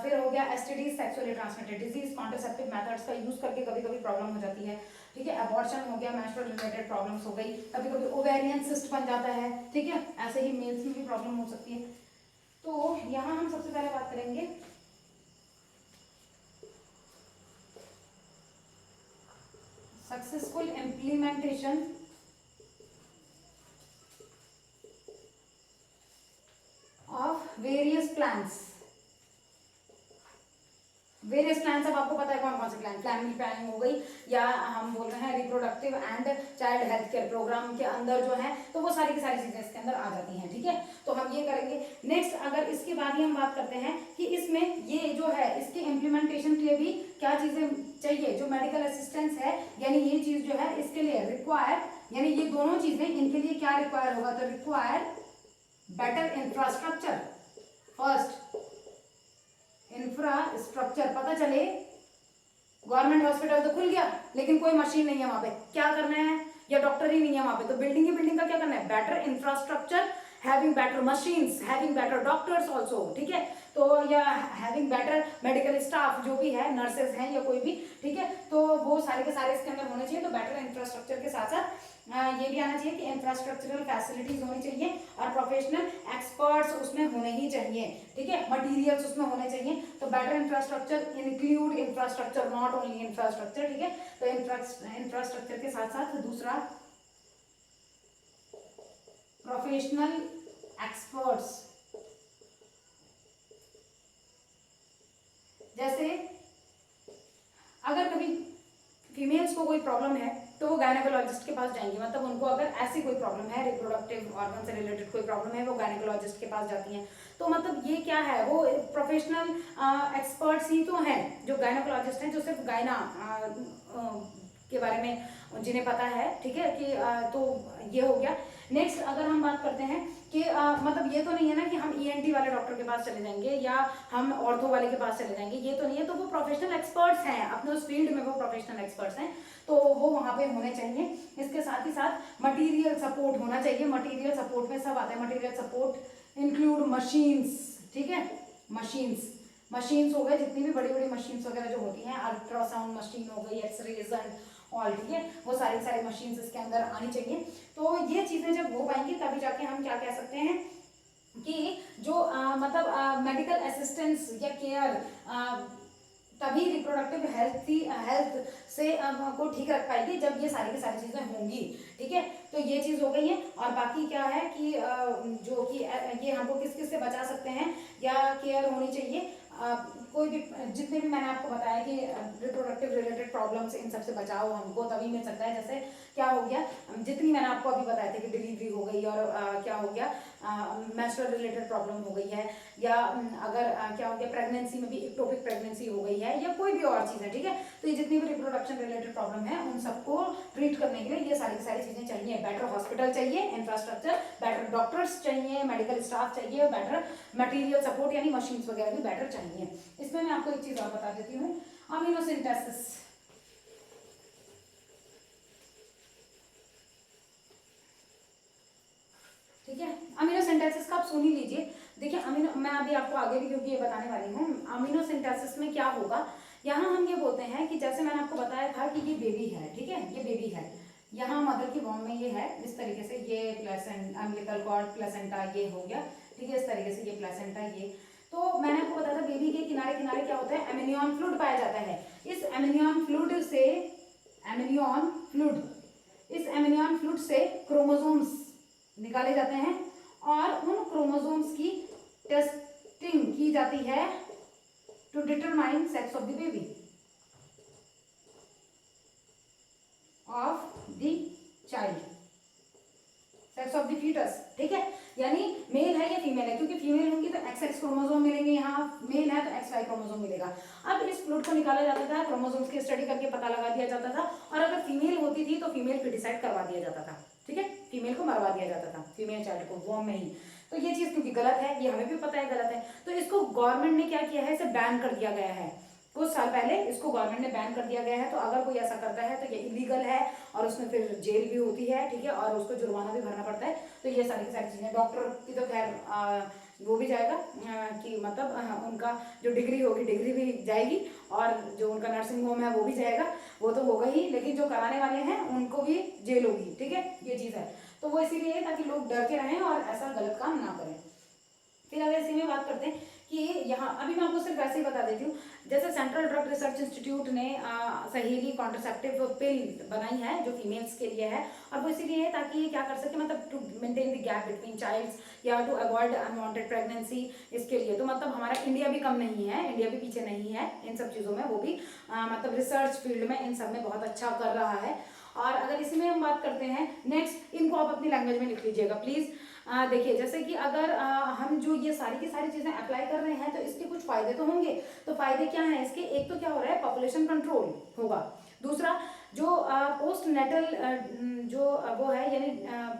फिर हो गया STDs, sexually transmitted disease, contraceptive methods का यूज करके कभी कभी प्रॉब्लम हो जाती है, ठीक है। अबॉर्शन हो गया, मेंस्ट्रुअल रिलेटेड प्रॉब्लम्स हो गई, कभी कभी ओवेरियन सिस्ट बन जाता है, ठीक है। ऐसे ही मेल्स में भी प्रॉब्लम हो सकती है। तो यहाँ हम सबसे पहले बात करेंगे successful implementation of various plans कौन से प्लान, फैमिली प्लानिंग हो गई, या हम बोल रहे हैं reproductive and child health care programme के अंदर जो है, तो वो सारी की सारी चीजें इसके अंदर आ जाती हैं। ठीक है, तो हम ये करेंगे। नेक्स्ट अगर इसके बाद ही हम बात करते हैं कि इसमें ये जो है इसके इम्प्लीमेंटेशन के लिए भी क्या चीजें चाहिए, जो मेडिकल असिस्टेंस है, यानी ये चीज जो है इसके लिए रिक्वायर, यानी ये दोनों चीजें इनके लिए क्या रिक्वायर होगा, तो require better infrastructure. First infrastructure, पता चले गवर्नमेंट हॉस्पिटल तो खुल गया लेकिन कोई मशीन नहीं है वहां पे, क्या करना है, या डॉक्टर ही नहीं है वहां पे, तो बिल्डिंग ही बिल्डिंग का क्या करना है, better infrastructure, having better machines, having better doctors also. ठीक है, तो या हैविंग बेटर मेडिकल स्टाफ, जो भी है नर्सेज हैं या कोई भी, ठीक है, तो वो सारे के सारे इसके अंदर होने चाहिए। तो बेटर इंफ्रास्ट्रक्चर के साथ साथ ये भी आना चाहिए कि इंफ्रास्ट्रक्चरल फैसिलिटीज होनी चाहिए और प्रोफेशनल एक्सपर्ट्स उसमें होने ही चाहिए। ठीक है, मटेरियल्स उसमें होने चाहिए। तो better infrastructure include infrastructure, not only infrastructure. ठीक है, तो इंफ्रास्ट्रक्चर के साथ साथ दूसरा प्रोफेशनल एक्सपर्ट्स, जैसे अगर कभी फीमेल्स को कोई प्रॉब्लम है तो वो गायनेकोलॉजिस्ट के पास जाएंगी, मतलब उनको अगर ऐसी कोई प्रॉब्लम है, रिप्रोडक्टिव ऑर्गन से रिलेटेड कोई प्रॉब्लम है, वो गायनेकोलॉजिस्ट के पास जाती हैं। तो मतलब ये क्या है, वो प्रोफेशनल एक्सपर्ट्स ही तो हैं जो गायनेकोलॉजिस्ट हैं, जो सिर्फ गायना के बारे में जिन्हें पता है। ठीक है कि तो ये हो गया। नेक्स्ट अगर हम बात करते हैं कि मतलब ये तो नहीं है ना कि हम ईएनटी वाले डॉक्टर के पास चले जाएंगे या हम ऑर्थो वाले के पास चले जाएंगे, ये तो नहीं है। तो वो प्रोफेशनल एक्सपर्ट्स हैं अपने उस फील्ड में, वो प्रोफेशनल एक्सपर्ट्स हैं, तो वो वहाँ पे होने चाहिए। इसके साथ ही साथ मटीरियल सपोर्ट होना चाहिए। मटीरियल सपोर्ट में सब आता है। Material support include machines. ठीक है, मशीन्स हो गए, जितनी भी बड़ी बड़ी मशीन्स वगैरह जो होती हैं, अल्ट्रासाउंड मशीन हो गई, एक्सरेज ऑल, ठीक है, वो सारी मशीन्स इसके अंदर आनी चाहिए। तो ये चीजें जब हो पाएंगी तभी जाके हम क्या कह सकते हैं कि जो मतलब मेडिकल असिस्टेंस या केयर तभी रिप्रोडक्टिव हेल्थ से को ठीक रख पाएगी जब ये सारी की सारी चीजें होंगी। ठीक है, तो ये चीज हो गई है। और बाकी क्या है कि जो कि ये हमको किस किस से बचा सकते हैं या केयर होनी चाहिए, कोई भी जितने भी मैंने आपको बताया कि रिप्रोडक्टिव रिलेटेड प्रॉब्लम्स, इन सबसे बचाव हमको तभी मिल सकता है। जैसे क्या हो गया, जितनी मैंने आपको अभी बताया था कि डिलीवरी हो गई और क्या हो गया, मेंस्ट्रुअल रिलेटेड प्रॉब्लम हो गई है, या अगर क्या हो गया, प्रेगनेंसी में भी इक्टोपिक प्रेगनेंसी हो गई है, या कोई भी और चीज़ है। ठीक है, तो ये जितनी भी रिप्रोडक्शन रिलेटेड प्रॉब्लम है उन सबको ट्रीट करने के लिए ये सारी चीज़ें चाहिए। बेटर हॉस्पिटल चाहिए, इंफ्रास्ट्रक्चर, बेटर डॉक्टर्स चाहिए, मेडिकल स्टाफ चाहिए, बेटर मटीरियल सपोर्ट यानी मशीन्स वगैरह भी बेटर चाहिए। इसमें मैं आपको एक चीज़ और बता देती हूँ, अमीनोसिंथेसिस। ठीक है, अमीनोसिंथेसिस का आप सुन ही लीजिए। देखिए मैं अभी आपको आगे भी क्योंकि ये बताने वाली हूँ, अमीनोसिंथेसिस में क्या होगा। यहाँ हम ये बोलते हैं कि जैसे मैंने आपको बताया था कि ये बेबी है, ठीक है, ये बेबी है, यहाँ मदर की वॉम में ये है, इस तरीके से ये अम्बिलिकल कॉर्ड, प्लेसेंटा ये हो गया। ठीक है, इस तरीके से ये प्लेसेंटा ये। तो मैंने आपको बताया था बेबी के किनारे किनारे क्या होता है, एमिनियन फ्लूइड पाया जाता है। इस एमिनियन फ्लूइड से क्रोमोसोम्स निकाले जाते हैं और उन क्रोमोसोम्स की टेस्टिंग की जाती है to determine sex of the baby of the child, sex of the foetus. ठीक है, यानी मेल है या फीमेल है, क्योंकि फीमेल होंगी तो XX क्रोमोसोम मिलेंगे, यहाँ मेल है तो XY क्रोमोसोम मिलेगा। अब इस फ्लूइड को निकाला जाता था, क्रोमोसोम्स की स्टडी करके पता लगा दिया जाता था, और अगर फीमेल होती थी तो फीमेल फिटिसाइड करवा दिया जाता था। ठीक है, फीमेल को मरवा दिया जाता था, फीमेल चाइल्ड को वॉम में ही। तो ये चीज क्योंकि गलत है, ये हमें भी पता है गलत है, तो इसको गवर्नमेंट ने क्या किया है, इसे बैन कर दिया गया है। कुछ साल पहले इसको गवर्नमेंट ने बैन कर दिया गया है। तो अगर कोई ऐसा करता है तो ये इलीगल है और उसमें फिर जेल भी होती है। ठीक है, और उसको जुर्माना भी भरना पड़ता है। तो ये सारी की सारी चीजें, डॉक्टर की तो खैर वो भी जाएगा कि मतलब उनका जो डिग्री होगी डिग्री भी जाएगी, और जो उनका नर्सिंग होम है वो भी जाएगा, वो तो होगा ही, लेकिन जो कराने वाले हैं उनको भी जेल होगी। ठीक है, ये चीज़ है। तो वो इसीलिए ताकि लोग डर के रहें और ऐसा गलत काम ना करें। फिर अगर इसी में बात करते हैं कि यहाँ अभी मैं आपको सिर्फ वैसे ही बता देती हूँ, जैसे सेंट्रल ड्रग रिसर्च इंस्टीट्यूट ने सहेली कॉन्ट्रासेप्टिव पिल बनाई है जो फीमेल्स के लिए है, और वो इसीलिए है ताकि क्या कर सके, मतलब to maintain the gap between childs या टू अवॉइड अनवांटेड प्रेगनेंसी, इसके लिए। तो मतलब हमारा इंडिया भी कम नहीं है, इंडिया भी पीछे नहीं है इन सब चीज़ों में, वो भी मतलब रिसर्च फील्ड में इन सब में बहुत अच्छा कर रहा है। और अगर इसी में हम बात करते हैं नेक्स्ट, इनको आप अपनी लैंग्वेज में लिख लीजिएगा प्लीज़। देखिए जैसे कि अगर हम जो ये सारी की सारी चीज़ें अप्लाई कर रहे हैं तो इसके कुछ फायदे तो होंगे। तो फायदे क्या हैं इसके, एक तो क्या हो रहा है, पॉपुलेशन कंट्रोल होगा। दूसरा जो पोस्ट नेटल जो वो है, यानी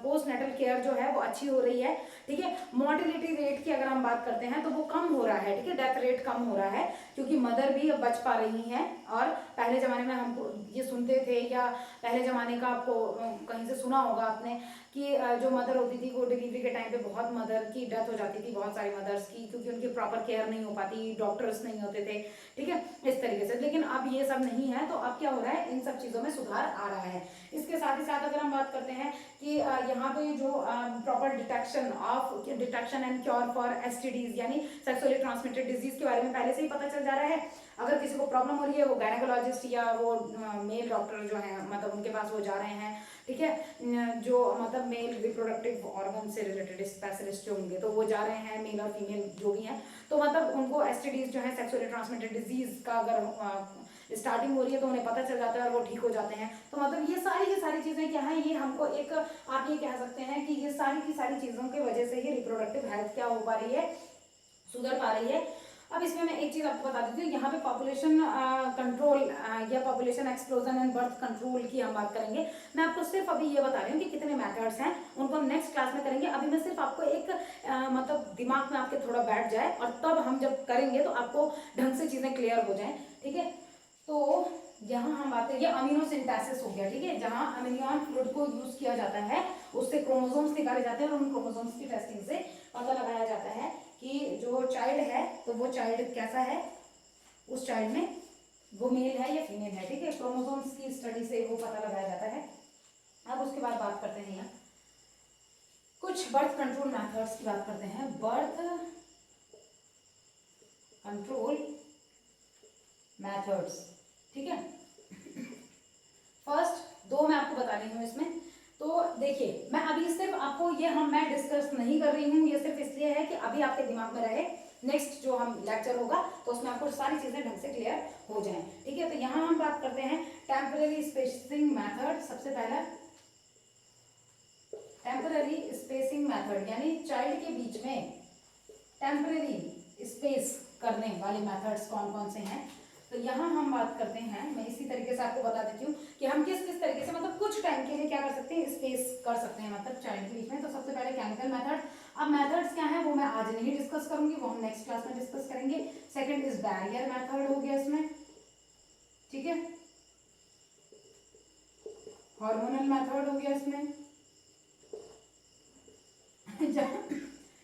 पोस्ट नेटल केयर जो है वो अच्छी हो रही है, ठीक है। मोर्टिलिटी रेट की अगर हम बात करते हैं तो वो कम हो रहा है, ठीक है, डेथ रेट कम हो रहा है, क्योंकि मदर भी अब बच पा रही हैं। और पहले ज़माने में हमको ये सुनते थे, या पहले ज़माने का आपको कहीं से सुना होगा आपने, कि जो मदर होती थी वो डिलीवरी के टाइम पे बहुत मदर की डेथ हो जाती थी, बहुत सारी मदर्स की, क्योंकि उनकी प्रॉपर केयर नहीं हो पाती, डॉक्टर्स नहीं होते थे, ठीक है, इस तरीके से। लेकिन अब ये सब नहीं है, तो अब क्या हो रहा है, इन सब चीज़ों में सुधार आ रहा है। इसके साथ ही साथ अगर हम बात करते हैं कि यहाँ पे जो proper detection and cure for STDs यानी सेक्सुअली ट्रांसमिटेड डिजीज के बारे में पहले से ही पता चल जा रहा है। अगर किसी को प्रॉब्लम हो रही है वो गायनेकोलॉजिस्ट या वो मेल डॉक्टर जो है, मतलब उनके पास वो जा रहे हैं, ठीक है, जो मतलब मेल रिप्रोडक्टिव ऑर्गन से रिलेटेड स्पेशलिस्ट जो होंगे तो वो जा रहे हैं, मेल और फीमेल जो भी हैं, तो मतलब उनको एसटीडीज जो है सेक्सुअली ट्रांसमिटेड डिजीज का अगर स्टार्टिंग हो रही है तो उन्हें पता चल जाता है और वो ठीक हो जाते हैं। तो मतलब ये सारी की सारी चीज़ें क्या है, ये हमको एक आप ये कह सकते हैं कि ये सारी की सारी चीज़ों की वजह से ही रिप्रोडक्टिव हेल्थ क्या हो पा रही है, सुधर पा रही है। अब इसमें मैं एक चीज़ आपको बता देती हूँ, यहाँ पे पॉपुलेशन कंट्रोल या population explosion and birth control की हम बात करेंगे। मैं आपको सिर्फ अभी ये बता रही हूँ कि कितने मेथड्स हैं, उनको हम नेक्स्ट क्लास में करेंगे। अभी मैं सिर्फ आपको एक मतलब दिमाग में आपके थोड़ा बैठ जाए, और तब हम जब करेंगे तो आपको ढंग से चीज़ें क्लियर हो जाएँ, ठीक है। तो यहाँ हम बात करेंगे अमीनो सिंथेसिस हो गया, ठीक है, जहाँ अमीनो फ्लूइड को यूज किया जाता है, उससे क्रोमोसोम्स निकाले जाते हैं और उन क्रोमोसोम्स की टेस्टिंग से पता लगाया जाता है कि जो चाइल्ड है तो वो चाइल्ड कैसा है, उस चाइल्ड में वो मेल है या फीमेल है, ठीक है, क्रोमोसोम्स की स्टडी से वो पता लगाया जाता है। अब उसके बाद बात करते हैं यहाँ कुछ बर्थ कंट्रोल मेथड्स की बात करते हैं। बर्थ कंट्रोल मेथड्स, ठीक है। फर्स्ट दो मैं आपको बता रही हूँ इसमें। तो देखिए मैं अभी सिर्फ आपको ये मैं डिस्कस नहीं कर रही हूँ, ये सिर्फ इसलिए है कि अभी आपके दिमाग में रहे, नेक्स्ट जो हम लेक्चर होगा तो उसमें आपको सारी चीजें ढंग से क्लियर हो जाएं, ठीक है। तो यहाँ हम बात करते हैं टेम्पररी स्पेसिंग मेथड। सबसे पहला टेम्पररी स्पेसिंग मेथड, यानी चाइल्ड के बीच में टेम्पररी स्पेस करने वाले मेथड्स कौन कौन से हैं। तो यहाँ हम बात करते हैं, मैं इसी तरीके से आपको बता देती हूँ कि हम किस किस तरीके से मतलब कुछ टाइम के लिए क्या कर सकते हैं, स्पेस कर सकते हैं मतलब चाइल्ड के बीच में। तो सबसे पहले केमिकल मेथड। अब मेथड्स क्या है वो मैं आज नहीं डिस्कस करूंगी, वो हम नेक्स्ट क्लास में डिस्कस करेंगे। सेकंड इज बैरियर मेथड हो गया इसमें, ठीक है। हार्मोनल मेथड हो गया इसमें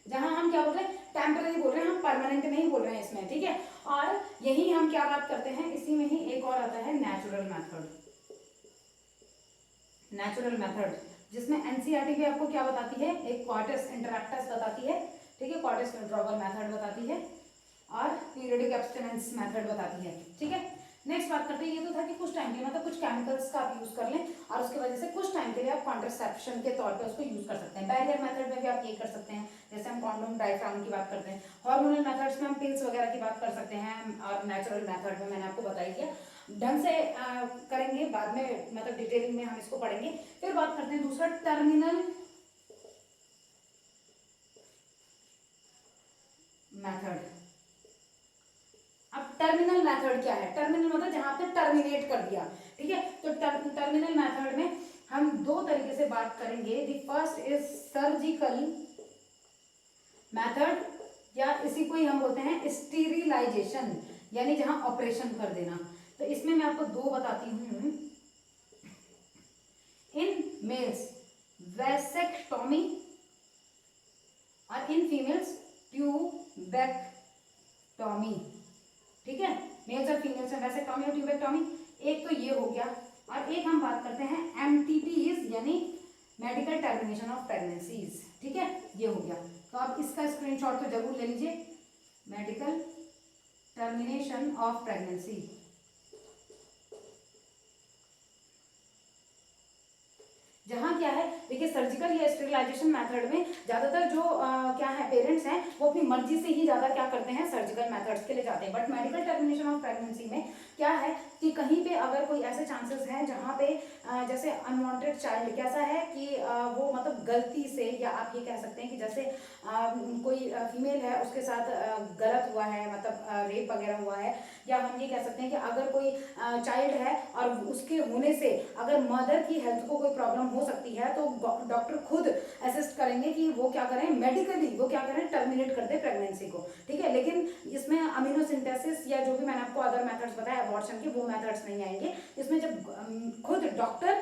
जहां हम क्या बोल रहे हैं, टेम्पररी बोल रहे हैं, हम परमानेंट नहीं बोल रहे हैं इसमें, ठीक है। और यही हम क्या बात करते हैं, इसी में ही एक और आता है नेचुरल मेथड। नेचुरल मेथड जिसमें एनसीईआरटी भी आपको क्या बताती है, एक क्वार्टस इंटरैक्टस बताती है, ठीक है, क्वार्टस विड्रॉवल मेथड बताती है और पीरियडिक एब्स्टिनेंस मेथड बताती है, ठीक है। नेक्स्ट बात करते हैं, ये तो था कि कुछ टाइम के लिए मतलब कुछ केमिकल्स का आप यूज कर लें और उसकी वजह से कुछ टाइम के लिए आप कॉन्ट्रासेप्शन के तौर पे उसको यूज कर सकते हैं। बैरियर मेथड में भी आप ये कर सकते हैं, जैसे हम कॉन्डोम डायफ्राम की बात करते हैं। हार्मोनल मेथड्स में हम पिल्स वगैरह की बात कर सकते हैं, और नेचुरल मेथड में मैंने आपको बताई है, ढंग से करेंगे बाद में, मतलब डिटेलिंग में हम इसको पढ़ेंगे। फिर बात करते हैं दूसरा टर्मिनल मेथड। अब टर्मिनल मेथड क्या है, टर्मिनल मतलब जहां पे टर्मिनेट कर दिया, ठीक है। तो टर्मिनल मेथड में हम दो तरीके से बात करेंगे। The first is surgical method, या इसी को ही हम बोलते हैं स्टीरिलाइजेशन, यानी जहां ऑपरेशन कर देना। तो इसमें मैं आपको दो बताती हूं। इन मेल्स वैसेक्टोमी और इन फीमेल्स ट्यूबेक्टोमी, ठीक है। मेल्स और फीमेल्स में वैसेक्टोमी और ट्यूबेक्टोमी, एक तो ये हो गया। और एक हम बात करते हैं एमटीपीज, यानी मेडिकल टर्मिनेशन ऑफ प्रेगनेंसीज, ठीक है, ये हो गया। तो आप इसका स्क्रीनशॉट तो जरूर ले लीजिए। Medical termination of pregnancy. जहाँ क्या है, देखिए सर्जिकल या स्टेरिलाइजेशन मेथड में ज़्यादातर जो क्या है पेरेंट्स हैं वो अपनी मर्जी से ही ज़्यादा क्या करते हैं, सर्जिकल मेथड्स के लिए जाते हैं। But medical termination of pregnancy में क्या है कि कहीं पे अगर कोई ऐसे चांसेस हैं जहाँ पे जैसे अनवांटेड चाइल्ड कैसा है कि वो मतलब गलती से, या आप ये कह सकते हैं कि जैसे कोई फीमेल है उसके साथ गलत हुआ है, मतलब रेप वगैरह हुआ है, या हम ये कह सकते हैं कि अगर कोई चाइल्ड है और उसके होने से अगर मदर की हेल्थ को कोई प्रॉब्लम हो सकती है तो डॉक्टर खुद असिस्ट करेंगे कि वो क्या करें, मेडिकली वो क्या करें, टर्मिनेट कर दे प्रेगनेंसी को, ठीक है। लेकिन इसमें अमीनोसिंथेसिस या जो भी मैंने आपको अदर मेथड्स बताया अबॉर्शन के, वो मेथड्स नहीं आएंगे इसमें। जब खुद डॉक्टर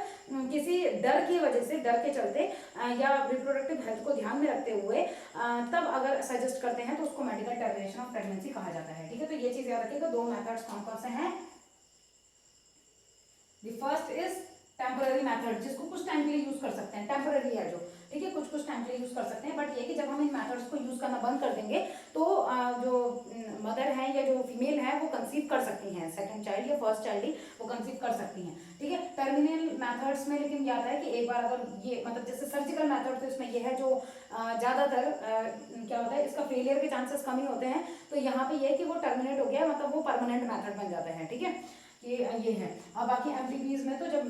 किसी डर की वजह से, डर के चलते या रिप्रोडक्टिव हेल्थ को ध्यान में रखते हुए तब अगर सजेस्ट करते हैं तो उसको मेडिकल टर्मिनेशन ऑफ प्रेगनेंसी कहा जाता है, ठीक है। तो ये चीज याद रखिएगा, दो मेथड्स कौन कौन से हैं। The first is temporary method, जिसको कुछ टाइम के लिए यूज कर सकते हैं, टेम्पररी है जो, ठीक है, कुछ टाइम के लिए यूज कर सकते हैं। बट ये कि जब हम इन मेथड्स को यूज करना बंद कर देंगे तो जो मदर है या जो फीमेल है वो कंसीव कर सकती हैं, सेकंड चाइल्ड या फर्स्ट चाइल्ड ही वो कंसीव कर सकती हैं, ठीक है। टर्मिनल मेथड्स में लेकिन याद है कि एक बार अगर ये मतलब जैसे सर्जिकल मेथड तो इसमें ये है जो ज़्यादातर क्या होता है, इसका फेलियर के चांसेस कम ही होते हैं। तो यहाँ पे ये है कि वो टर्मिनेट हो गया, मतलब वो परमानेंट मेथड बन जाता है, ठीक है। ये है। और बाकी एमटीपीज में तो जब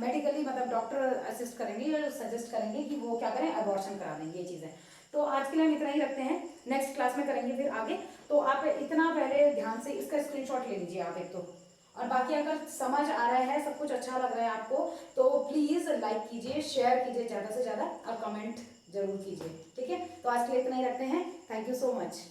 मेडिकली मतलब डॉक्टर असिस्ट करेंगे या सजेस्ट करेंगे कि वो क्या करें, अबॉर्शन करा देंगे, ये चीज़ें। तो आज के लिए हम इतना ही रखते हैं, नेक्स्ट क्लास में करेंगे फिर आगे। तो आप इतना पहले ध्यान से इसका स्क्रीनशॉट ले लीजिए आप एक तो, और बाकी अगर समझ आ रहा है, सब कुछ अच्छा लग रहा है आपको, तो प्लीज़ लाइक कीजिए, शेयर कीजिए ज़्यादा से ज़्यादा, और कमेंट जरूर कीजिए, ठीक है। तो आज के लिए इतना ही रखते हैं, थैंक यू सो मच।